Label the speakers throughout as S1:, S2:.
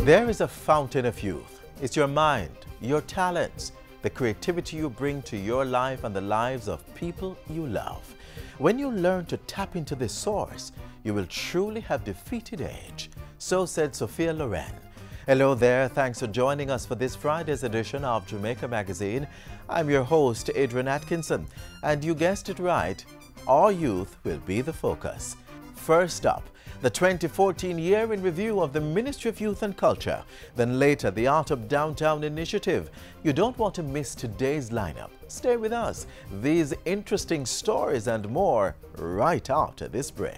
S1: There is a fountain of youth. It's your mind, your talents, the creativity you bring to your life and the lives of people you love. When you learn to tap into this source, you will truly have defeated age. So said Sophia Loren. Hello there, thanks for joining us for this Friday's edition of Jamaica Magazine. I'm your host, Adrian Atkinson, and you guessed it right, our youth will be the focus. First up, the 2014 year in review of the Ministry of Youth and Culture. Then later, the Art of Downtown initiative. You don't want to miss today's lineup. Stay with us. These interesting stories and more right after this break.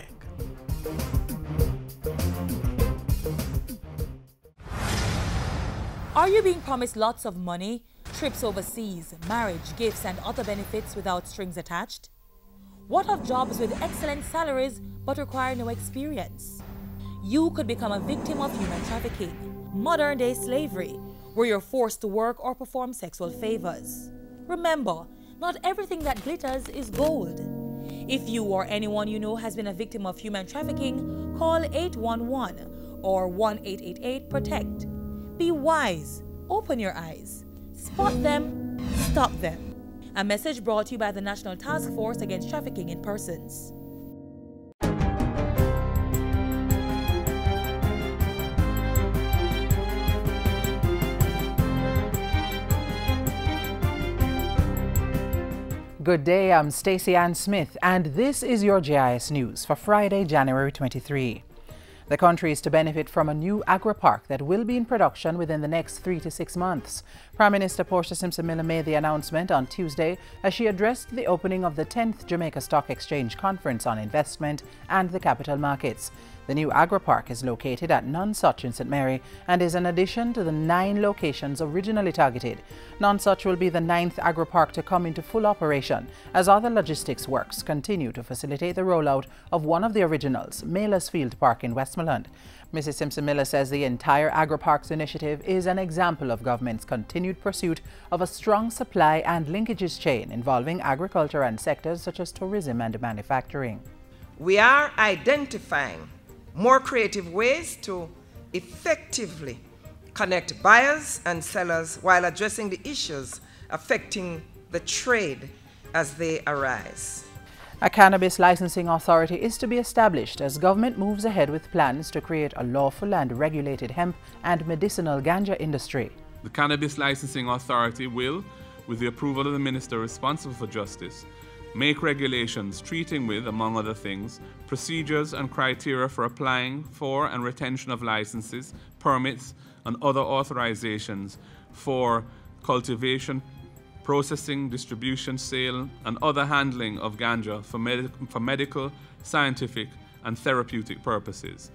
S2: Are you being promised lots of money, trips overseas, marriage, gifts and other benefits without strings attached? What of jobs with excellent salaries but require no experience? You could become a victim of human trafficking, modern-day slavery, where you're forced to work or perform sexual favors. Remember, not everything that glitters is gold. If you or anyone you know has been a victim of human trafficking, call 811 or 1-888-PROTECT. Be wise, open your eyes, spot them, stop them. A message brought to you by the National Task Force Against Trafficking in Persons.
S3: Good day, I'm Stacey Ann Smith, and this is your GIS News for Friday, January 23. The country is to benefit from a new agri-park that will be in production within the next 3 to 6 months. Prime Minister Portia Simpson Miller made the announcement on Tuesday as she addressed the opening of the 10th Jamaica Stock Exchange Conference on Investment and the Capital Markets. The new agri-park is located at Nonsuch in St. Mary and is an addition to the 9 locations originally targeted. Nonsuch will be the 9th agri-park to come into full operation as other logistics works continue to facilitate the rollout of one of the originals, Mailersfield Park in Westmoreland. Mrs. Simpson-Miller says the entire agri-parks initiative is an example of government's continued pursuit of a strong supply and linkages chain involving agriculture and sectors such as tourism and manufacturing.
S4: We are identifying more creative ways to effectively connect buyers and sellers while addressing the issues affecting the trade as they arise.
S3: A cannabis licensing authority is to be established as government moves ahead with plans to create a lawful and regulated hemp and medicinal ganja industry.
S5: The Cannabis Licensing Authority will, with the approval of the Minister responsible for justice, make regulations treating with, among other things, procedures and criteria for applying for and retention of licenses, permits, and other authorizations for cultivation, processing, distribution, sale, and other handling of ganja for medical, scientific, and therapeutic purposes.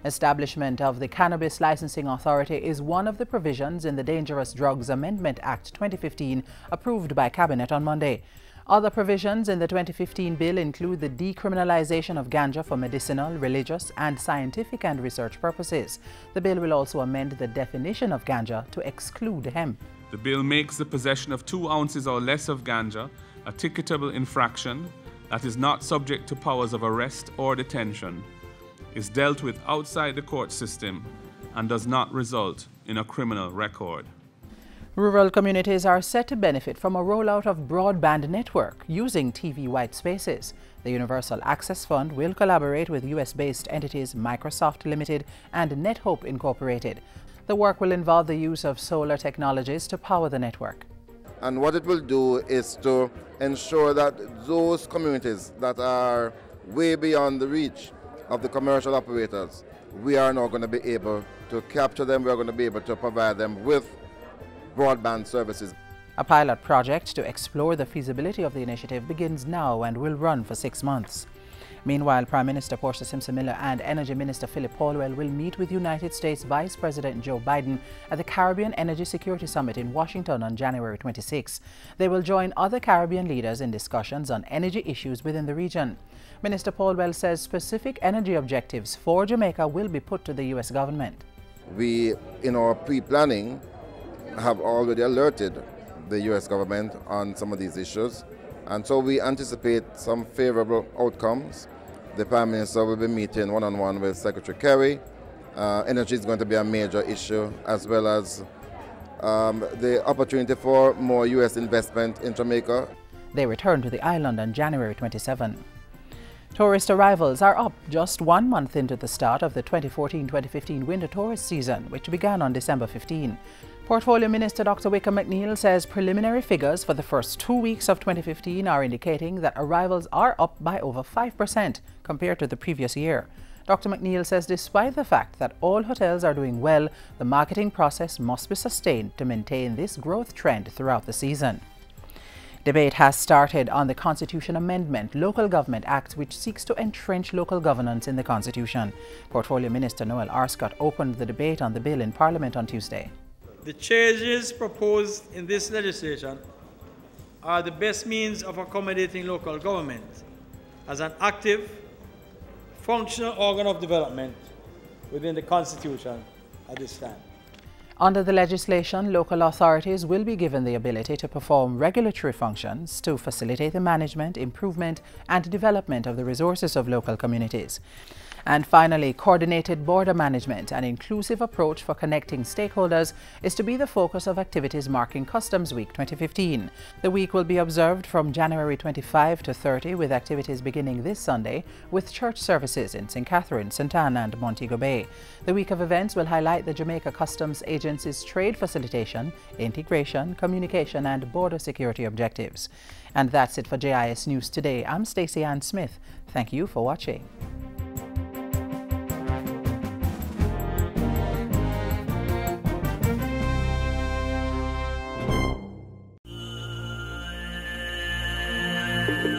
S3: Establishment of the Cannabis Licensing Authority is one of the provisions in the Dangerous Drugs Amendment Act 2015 approved by Cabinet on Monday. Other provisions in the 2015 bill include the decriminalization of ganja for medicinal, religious, and scientific and research purposes. The bill will also amend the definition of ganja to exclude hemp.
S5: The bill makes the possession of 2 ounces or less of ganja a ticketable infraction that is not subject to powers of arrest or detention, is dealt with outside the court system, and does not result in a criminal record.
S3: Rural communities are set to benefit from a rollout of broadband network using TV white spaces. The Universal Access Fund will collaborate with US-based entities Microsoft Limited and NetHope Incorporated. The work will involve the use of solar technologies to power the network.
S6: And what it will do is to ensure that those communities that are way beyond the reach of the commercial operators, we are now going to be able to capture them, we are going to be able to provide them with broadband services.
S3: A pilot project to explore the feasibility of the initiative begins now and will run for 6 months. Meanwhile, Prime Minister Portia Simpson Miller and Energy Minister Philip Paulwell will meet with United States Vice President Joe Biden at the Caribbean Energy Security Summit in Washington on January 26. They will join other Caribbean leaders in discussions on energy issues within the region. Minister Paulwell says specific energy objectives for Jamaica will be put to the U.S. government.
S6: We, in our pre-planning, have already alerted the U.S. government on some of these issues, and so we anticipate some favorable outcomes. The Prime Minister will be meeting one-on-one with Secretary Kerry Energy is going to be a major issue, as well as the opportunity for more U.S. investment in Jamaica.
S3: They return to the island on January 27. Tourist arrivals are up just 1 month into the start of the 2014-2015 winter tourist season, which began on December 15. Portfolio Minister Dr. Wickham McNeil says preliminary figures for the first 2 weeks of 2015 are indicating that arrivals are up by over 5% compared to the previous year. Dr. McNeil says despite the fact that all hotels are doing well, the marketing process must be sustained to maintain this growth trend throughout the season. Debate has started on the Constitution Amendment Local Government Act, which seeks to entrench local governance in the Constitution. Portfolio Minister Noel Arscott opened the debate on the bill in Parliament on Tuesday.
S7: The changes proposed in this legislation are the best means of accommodating local government as an active, functional organ of development within the Constitution at this time.
S3: Under the legislation, local authorities will be given the ability to perform regulatory functions to facilitate the management, improvement, and development of the resources of local communities. And finally, coordinated border management, an inclusive approach for connecting stakeholders, is to be the focus of activities marking Customs Week 2015. The week will be observed from January 25 to 30, with activities beginning this Sunday with church services in St. Catherine, St. Anne and Montego Bay. The week of events will highlight the Jamaica Customs Agency's trade facilitation, integration, communication and border security objectives. And that's it for JIS News Today. I'm Stacey Ann Smith. Thank you for watching.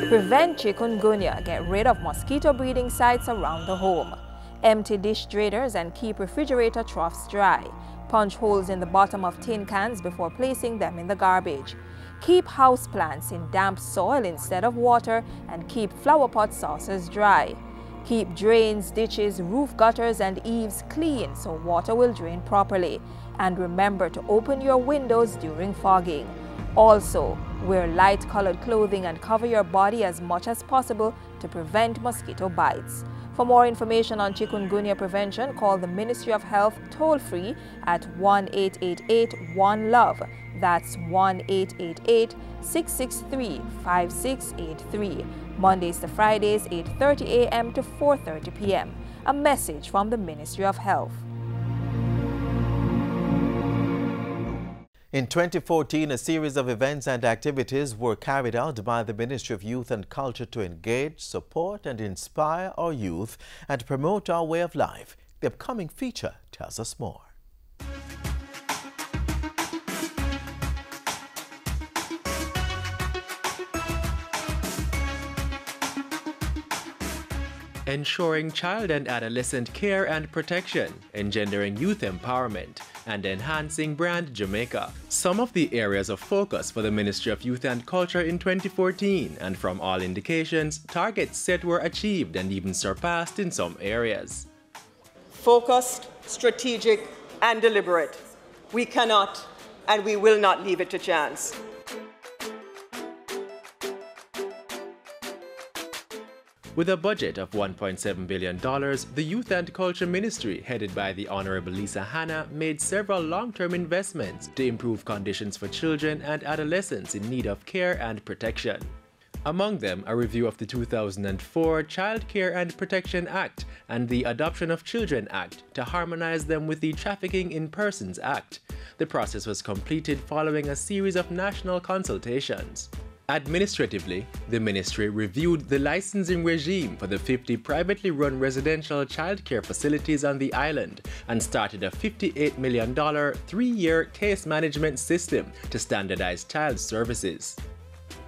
S8: Prevent chikungunya. Get rid of mosquito breeding sites around the home. Empty dish drainers and keep refrigerator troughs dry. Punch holes in the bottom of tin cans before placing them in the garbage. Keep houseplants in damp soil instead of water and keep flowerpot saucers dry. Keep drains, ditches, roof gutters and eaves clean so water will drain properly. And remember to open your windows during fogging. Also, wear light-colored clothing and cover your body as much as possible to prevent mosquito bites. For more information on chikungunya prevention, call the Ministry of Health toll-free at 1-888-1-LOVE. That's 1-888-663-5683. Mondays to Fridays, 8:30 a.m. to 4:30 p.m. A message from the Ministry of Health.
S1: In 2014, a series of events and activities were carried out by the Ministry of Youth and Culture to engage, support and inspire our youth and promote our way of life. The upcoming feature tells us more.
S9: Ensuring child and adolescent care and protection, engendering youth empowerment, and enhancing brand Jamaica. Some of the areas of focus for the Ministry of Youth and Culture in 2014, and from all indications, targets set were achieved and even surpassed in some areas.
S10: Focused, strategic, and deliberate. We cannot and we will not leave it to chance.
S9: With a budget of $1.7 billion, the Youth and Culture Ministry, headed by the Honorable Lisa Hanna, made several long-term investments to improve conditions for children and adolescents in need of care and protection. Among them, a review of the 2004 Child Care and Protection Act and the Adoption of Children Act to harmonize them with the Trafficking in Persons Act. The process was completed following a series of national consultations. Administratively, the ministry reviewed the licensing regime for the 50 privately run residential childcare facilities on the island and started a $58 million 3-year case management system to standardize child services.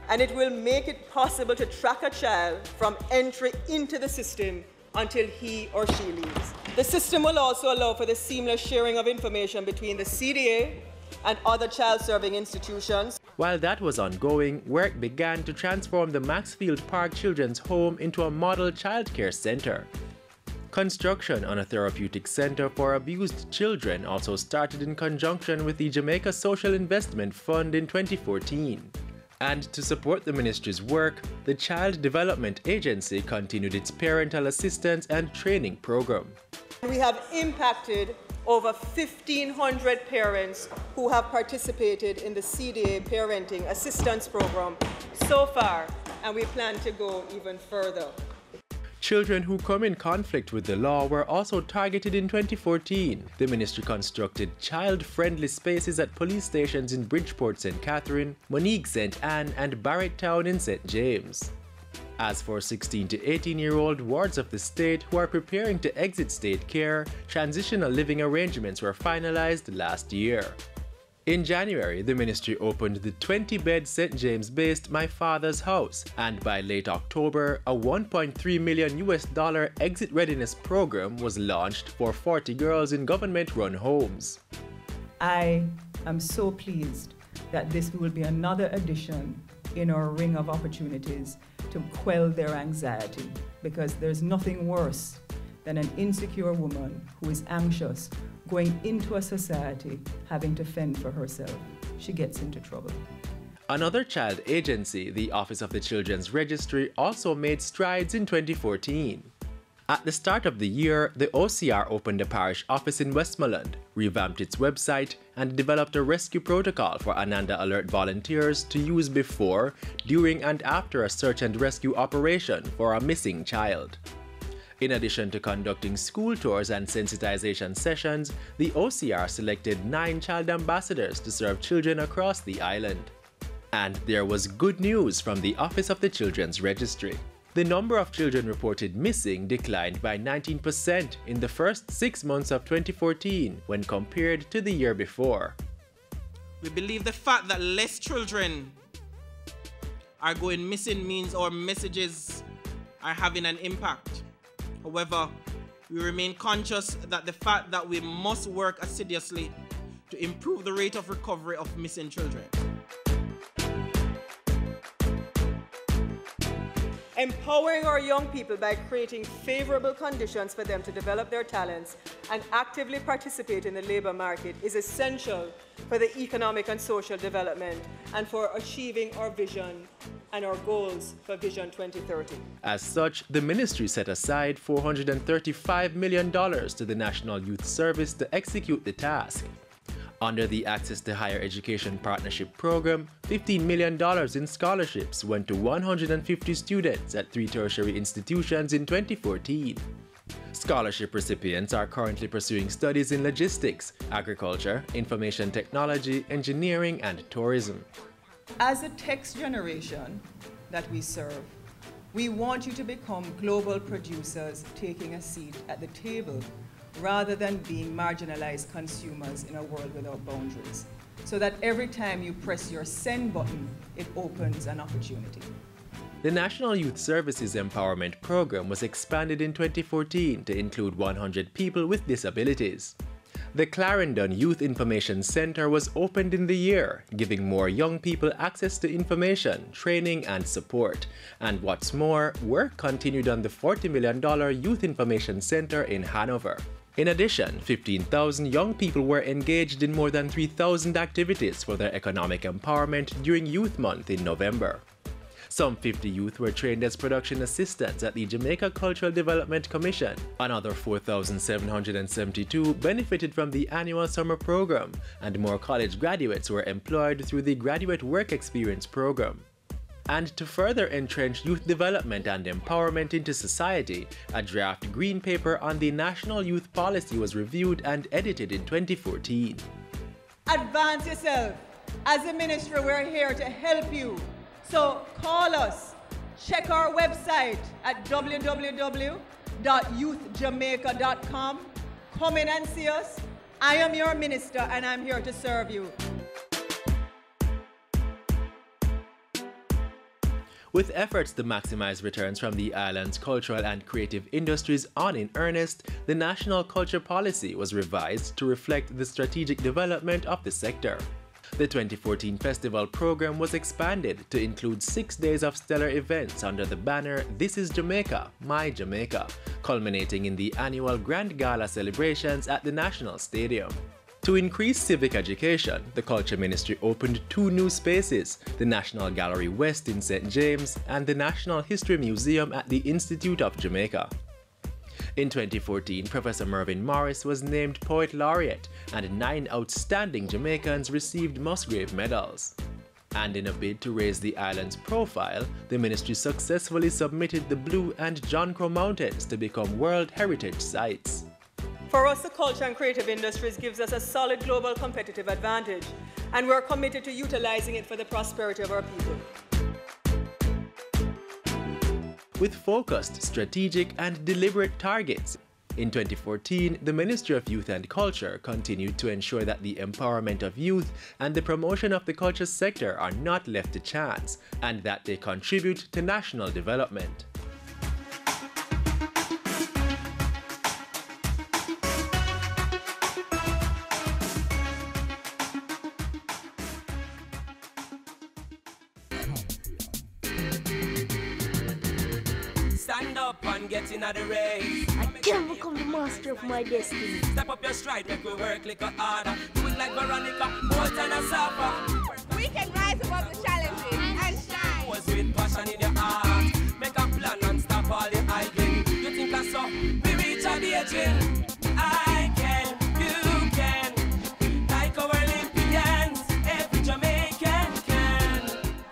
S10: And it will make it possible to track a child from entry into the system until he or she leaves. The system will also allow for the seamless sharing of information between the CDA and other child-serving institutions.
S9: While that was ongoing, work began to transform the Maxfield Park Children's Home into a model childcare center. Construction on a therapeutic center for abused children also started in conjunction with the Jamaica Social Investment Fund in 2014. And to support the ministry's work, the Child Development Agency continued its parental assistance and training program.
S10: We have impacted over 1,500 parents who have participated in the CDA Parenting Assistance Program so far, and we plan to go even further.
S9: Children who come in conflict with the law were also targeted in 2014. The ministry constructed child-friendly spaces at police stations in Bridgeport, St. Catherine, Monique, St. Anne, and Barretttown in St. James. As for 16 to 18-year-old wards of the state who are preparing to exit state care, transitional living arrangements were finalized last year. In January, the ministry opened the 20-bed St. James-based My Father's House, and by late October, a $1.3 million exit readiness program was launched for 40 girls in government-run homes.
S11: I am so pleased that this will be another addition in our ring of opportunities to quell their anxiety, because there's nothing worse than an insecure woman who is anxious going into a society having to fend for herself. She gets into trouble.
S9: Another child agency, the Office of the Children's Registry, also made strides in 2014. At the start of the year, the OCR opened a parish office in Westmoreland, revamped its website, and developed a rescue protocol for Ananda Alert volunteers to use before, during, and after a search and rescue operation for a missing child. In addition to conducting school tours and sensitization sessions, the OCR selected 9 child ambassadors to serve children across the island. And there was good news from the Office of the Children's Registry. The number of children reported missing declined by 19% in the first 6 months of 2014 when compared to the year before.
S12: We believe the fact that less children are going missing means our messages are having an impact. However, we remain conscious that the fact that we must work assiduously to improve the rate of recovery of missing children.
S10: Empowering our young people by creating favorable conditions for them to develop their talents and actively participate in the labor market is essential for the economic and social development and for achieving our vision and our goals for Vision 2030.
S9: As such, the ministry set aside $435 million to the National Youth Service to execute the task. Under the Access to Higher Education Partnership Program, $15 million in scholarships went to 150 students at 3 tertiary institutions in 2014. Scholarship recipients are currently pursuing studies in logistics, agriculture, information technology, engineering, and tourism.
S11: As a tech generation that we serve, we want you to become global producers taking a seat at the table rather than being marginalized consumers in a world without boundaries, so that every time you press your send button, it opens an opportunity.
S9: The National Youth Services Empowerment Program was expanded in 2014 to include 100 people with disabilities. The Clarendon Youth Information Center was opened in the year, giving more young people access to information, training, and support. And what's more, work continued on the $40 million Youth Information Center in Hanover. In addition, 15,000 young people were engaged in more than 3,000 activities for their economic empowerment during Youth Month in November. Some 50 youth were trained as production assistants at the Jamaica Cultural Development Commission. Another 4,772 benefited from the annual summer program, and more college graduates were employed through the Graduate Work Experience program. And to further entrench youth development and empowerment into society, a draft green paper on the National Youth Policy was reviewed and edited in 2014.
S11: Advance yourself. As a ministry, we're here to help you. So call us. Check our website at www.youthjamaica.com. Come in and see us. I am your minister and I'm here to serve you.
S9: With efforts to maximize returns from the island's cultural and creative industries on in earnest, the National Culture Policy was revised to reflect the strategic development of the sector. The 2014 festival program was expanded to include 6 days of stellar events under the banner This is Jamaica, My Jamaica, culminating in the annual Grand Gala celebrations at the National Stadium. To increase civic education, the Culture Ministry opened 2 new spaces, the National Gallery West in St. James and the National History Museum at the Institute of Jamaica. In 2014, Professor Mervyn Morris was named Poet Laureate, and 9 outstanding Jamaicans received Musgrave medals. And in a bid to raise the island's profile, the ministry successfully submitted the Blue and John Crow Mountains to become World Heritage Sites.
S10: For us, the culture and creative industries gives us a solid global competitive advantage, and we're committed to utilizing it for the prosperity of our people.
S9: With focused, strategic, and deliberate targets, in 2014, the Ministry of Youth and Culture continued to ensure that the empowerment of youth and the promotion of the culture sector are not left to chance, and that they contribute to national development.
S13: Stand up and get in the race.
S14: I can become the master of my destiny.
S13: Step up your stride, make we work like a harder. Do it like Veronica, more than a supper.
S15: We can rise above the challenges and shine.
S13: Was with passion in your heart. Make a plan and stop all the idling. You think I saw we reach a aging? I can, you can. Like our Olympians, every Jamaican can.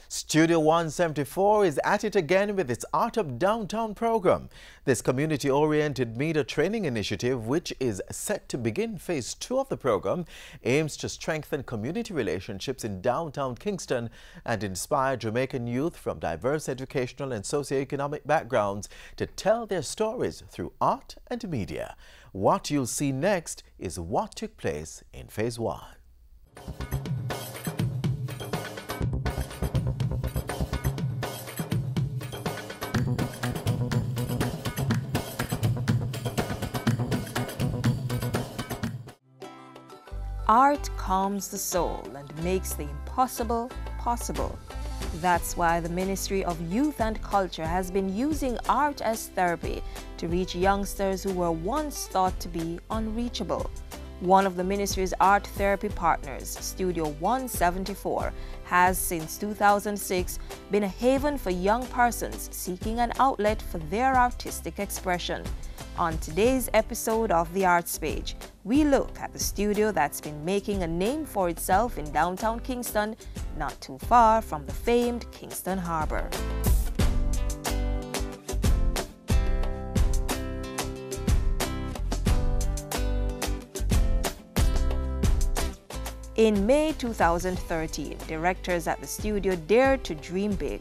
S1: Studio 174 is at it again with its Art Up Downtown program. This community-oriented media training initiative, which is set to begin phase 2 of the program, aims to strengthen community relationships in downtown Kingston and inspire Jamaican youth from diverse educational and socioeconomic backgrounds to tell their stories through art and media. What you'll see next is what took place in phase 1.
S8: Art calms the soul and makes the impossible possible. That's why the Ministry of Youth and Culture has been using art as therapy to reach youngsters who were once thought to be unreachable. One of the ministry's art therapy partners, Studio 174, has since 2006 been a haven for young persons seeking an outlet for their artistic expression. On today's episode of The Arts Page, we look at the studio that's been making a name for itself in downtown Kingston, not too far from the famed Kingston Harbor. In May 2013, directors at the studio dared to dream big,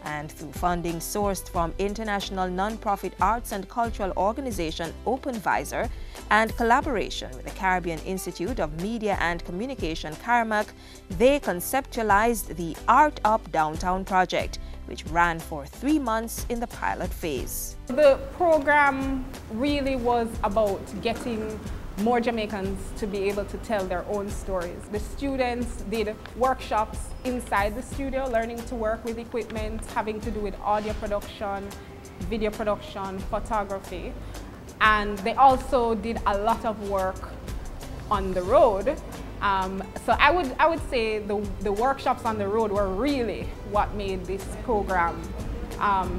S8: and through funding sourced from international non-profit arts and cultural organization OpenVisor and collaboration with the Caribbean Institute of Media and Communication, CARMAC, they conceptualized the Art Up Downtown project, which ran for 3 months in the pilot phase.
S16: The program really was about getting more Jamaicans to be able to tell their own stories. The students did workshops inside the studio, learning to work with equipment, having to do with audio production, video production, photography. And they also did a lot of work on the road. So I would say the workshops on the road were really what made this program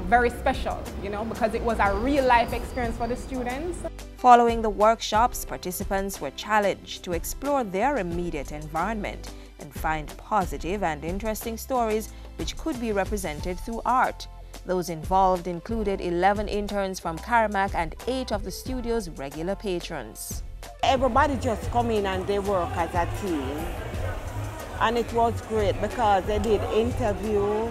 S16: very special, you know, because it was a real life experience for the students.
S8: Following the workshops, participants were challenged to explore their immediate environment and find positive and interesting stories which could be represented through art. Those involved included 11 interns from CARMAC and 8 of the studio's regular patrons.
S17: Everybody just come in and they work as a team. And it was great because they did interview,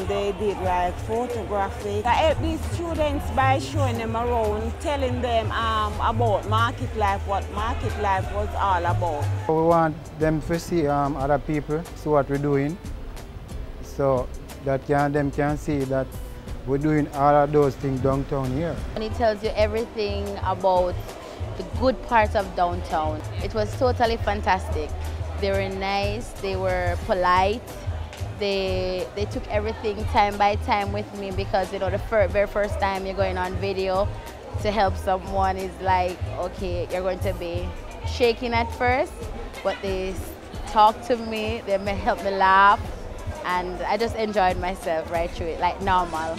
S17: they did like photography. I helped these students by showing them around, telling them about market life, what market life was all about.
S18: We want them to see other people, see what we're doing, so that them can see that we're doing all of those things downtown here.
S19: And it tells you everything about the good parts of downtown. It was totally fantastic. They were nice, they were polite. They took everything time by time with me because, you know, the very first time you're going on video to help someone is like, okay, you're going to be shaking at first, but they talked to me, they helped me laugh, and I just enjoyed myself right through it, like normal.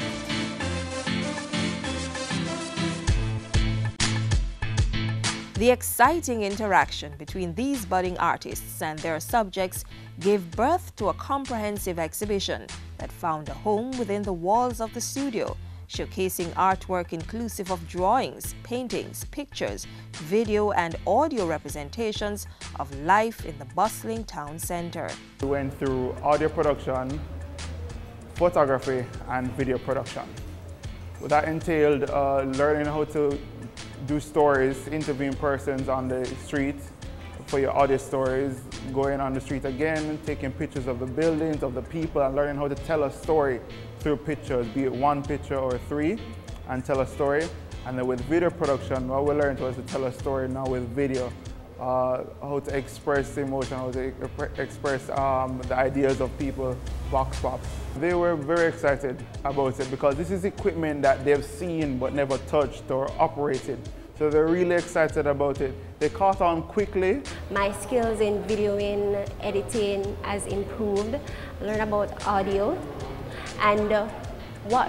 S8: The exciting interaction between these budding artists and their subjects gave birth to a comprehensive exhibition that found a home within the walls of the studio, showcasing artwork inclusive of drawings, paintings, pictures, video and audio representations of life in the bustling town center.
S20: We went through audio production, photography and video production. That entailed learning how to do stories, interviewing persons on the street for your audio stories, going on the street again, taking pictures of the buildings, of the people, and learning how to tell a story through pictures, be it one picture or three, and tell a story. And then with video production, what we learned was to tell a story now with video, how to express emotion, how to express the ideas of people, vox pops. They were very excited about it because this is equipment that they've seen but never touched or operated. So they're really excited about it. They caught on quickly.
S21: My skills in videoing, editing has improved. I learned about audio. And what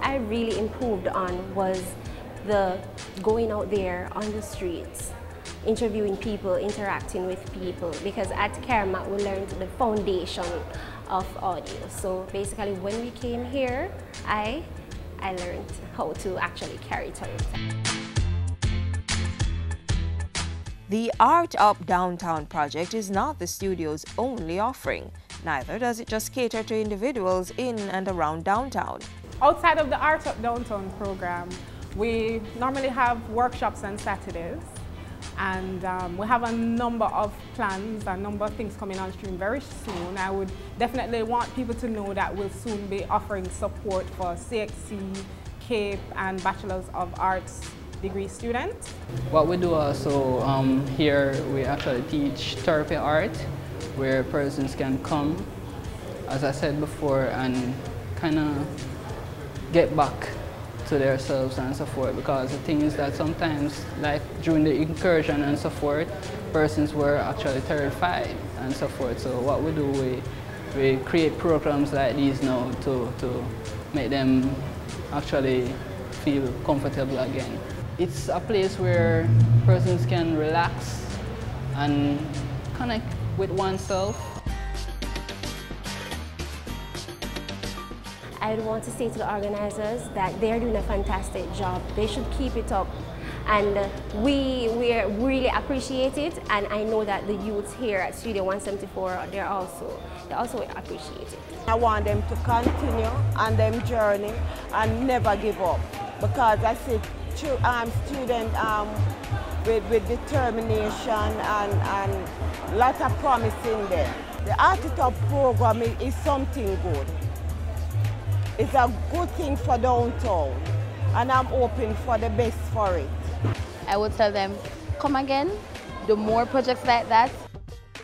S21: I really improved on was the going out there on the streets, interviewing people, interacting with people, because at Karamat we learned the foundation of audio. So basically when we came here, I learned how to actually carry it out.
S8: The Art Up Downtown project is not the studio's only offering. Neither does it just cater to individuals in and around downtown.
S16: Outside of the Art Up Downtown program, we normally have workshops on Saturdays, and we have a number of plans, a number of things coming on stream very soon. I would definitely want people to know that we'll soon be offering support for CXC, CAPE, and Bachelors of Arts degree students.
S22: What we do also here, we actually teach therapy art, where persons can come, as I said before, and kind of get back to themselves and so forth, because the thing is that sometimes, like during the incursion and so forth, persons were actually terrified and so forth. So what we do, we create programs like these now to make them actually feel comfortable again. It's a place where persons can relax and connect with oneself.
S21: I would want to say to the organizers that they're doing a fantastic job. They should keep it up. And we really appreciate it. And I know that the youths here at Studio 174, they also appreciate it.
S17: I want them to continue on their journey and never give up. Because I see students with determination and lots of promise in them. The Art Up program is something good. It's a good thing for downtown, and I'm hoping for the best for it.
S19: I would tell them, come again, do more projects like that.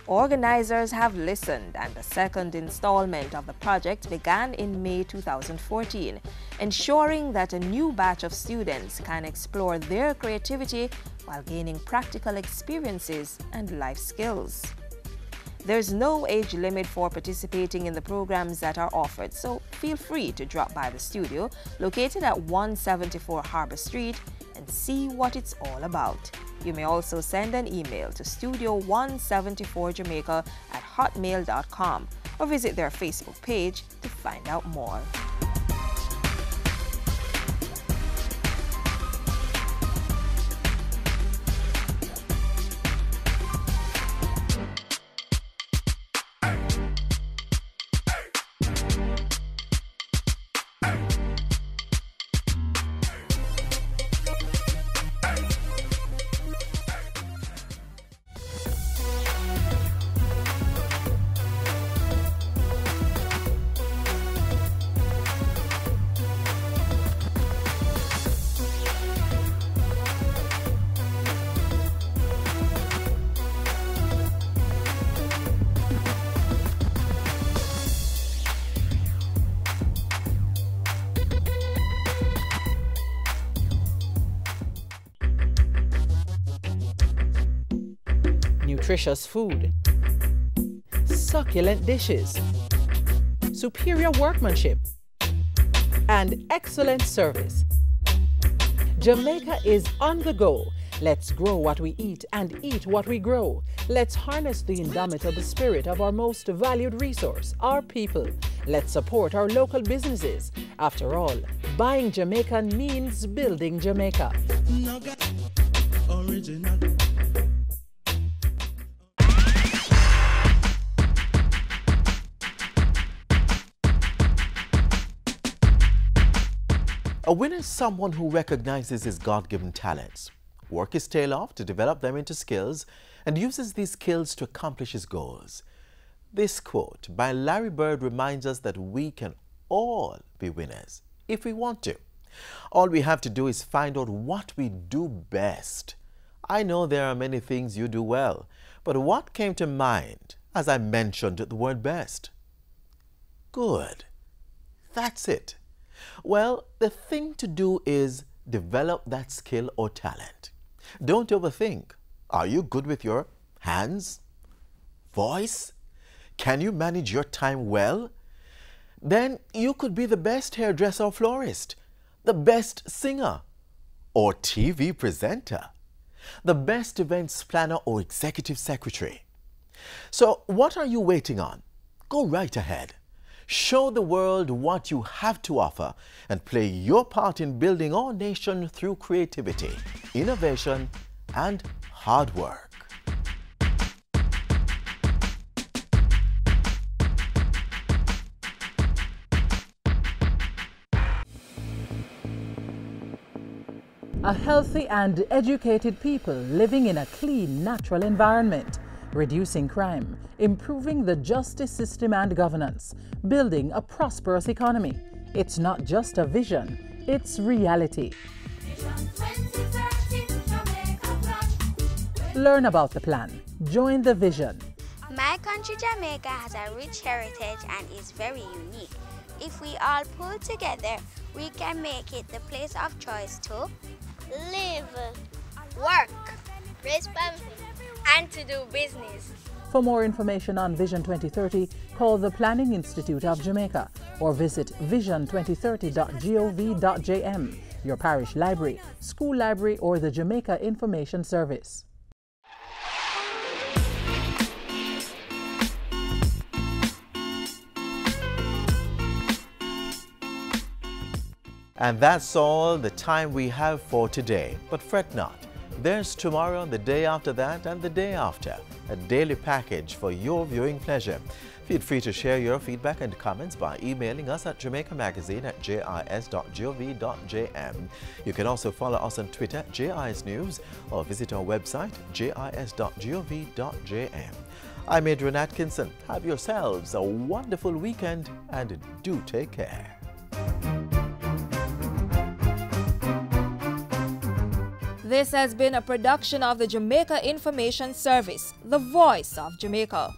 S8: Organizers have listened, and the second installment of the project began in May 2014, ensuring that a new batch of students can explore their creativity while gaining practical experiences and life skills. There's no age limit for participating in the programs that are offered, so feel free to drop by the studio located at 174 Harbour Street and see what it's all about. You may also send an email to studio174jamaica@hotmail.com or visit their Facebook page to find out more.
S3: Nutritious food, succulent dishes, superior workmanship, and excellent service. Jamaica is on the go. Let's grow what we eat and eat what we grow. Let's harness the indomitable spirit of our most valued resource, our people. Let's support our local businesses. After all, buying Jamaican means building Jamaica.
S2: Original.
S1: A winner is someone who recognizes his God-given talents, works his tail off to develop them into skills, and uses these skills to accomplish his goals. This quote by Larry Bird reminds us that we can all be winners if we want to. All we have to do is find out what we do best. I know there are many things you do well, but what came to mind as I mentioned the word best? Good. That's it. Well, the thing to do is develop that skill or talent. Don't overthink. Are you good with your hands? Voice? Can you manage your time well? Then you could be the best hairdresser or florist, the best singer or TV presenter, the best events planner or executive secretary. So what are you waiting on? Go right ahead. Show the world what you have to offer and play your part in building our nation through creativity, innovation, and hard work.
S3: A healthy and educated people living in a clean, natural environment, reducing crime, improving the justice system and governance, building a prosperous economy. It's not just a vision, it's reality. Learn about the plan. Join the vision.
S4: My country, Jamaica, has a rich heritage and is very unique. If we all pull together, we can make it the place of choice to live, work, raise family, and to do business.
S3: For more information on Vision 2030, call the Planning Institute of Jamaica or visit vision2030.gov.jm, your parish library, school library, or the Jamaica Information Service.
S1: And that's all the time we have for today. But fret not. There's tomorrow, the day after that, and the day after. A daily package for your viewing pleasure. Feel free to share your feedback and comments by emailing us at jamaicamagazine@jis.gov.jm. You can also follow us on Twitter, JIS News, or visit our website, jis.gov.jm. I'm Adrian Atkinson. Have yourselves a wonderful weekend and do take care.
S8: This has been a production of the Jamaica Information Service, the voice of Jamaica.